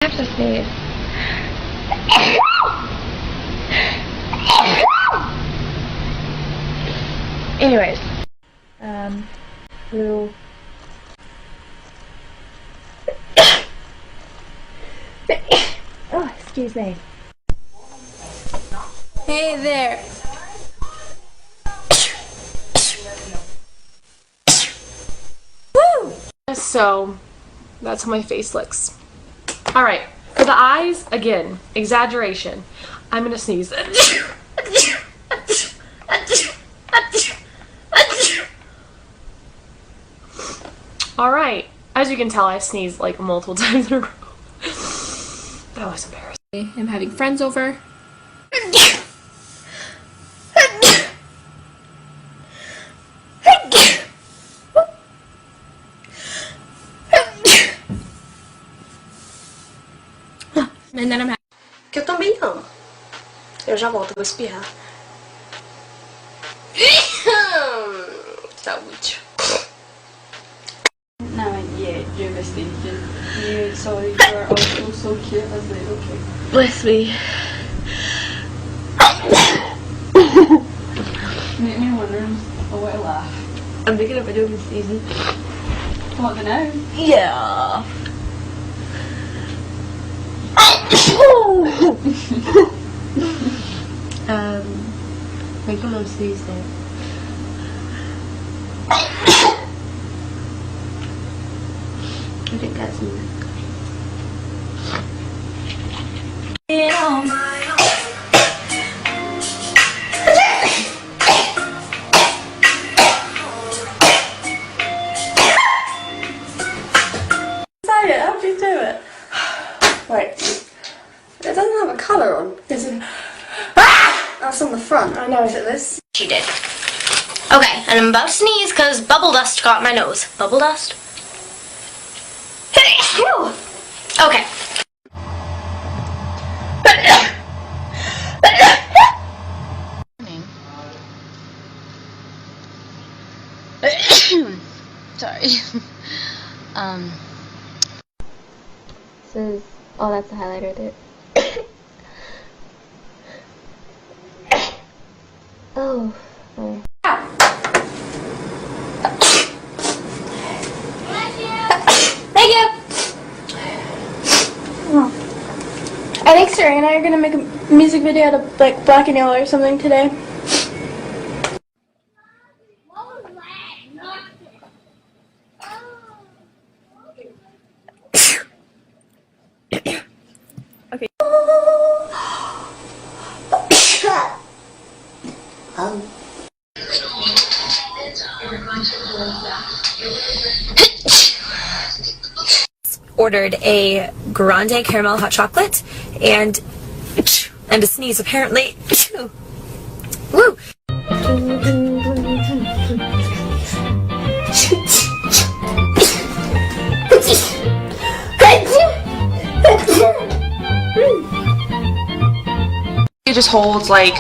I have to sneeze. Anyways, who? Oh, excuse me. Hey there. Woo! So, that's how my face looks. Alright, for the eyes, again, exaggeration. I'm gonna sneeze. Alright, as you can tell, I sneezed like multiple times in a row. That was embarrassing. I'm having friends over. And then I'm Que eu também amo. Eu já volto, vou espirrar. Saúde. No, yeah, you're mistaken. You saw you were also so cute. I was like, okay. bless me. Make me wonder why I laugh. I'm making a video this season. What, the now? Yeah. Make your mom sneeze there. I think that's me. How'd you do it? Wait. It doesn't have a colour on. Is it? Ah! That's on the front. I know. Is it this? She did. Okay, and I'm about to sneeze because bubble dust got my nose. Bubble dust? Okay. Sorry. This is, oh, that's the highlighter there. Oh. Thank you. I think Sarah and I are gonna make a music video out of like Black and Yellow or something today. Okay. Ordered a grande caramel hot chocolate and a sneeze apparently. Woo! It just holds like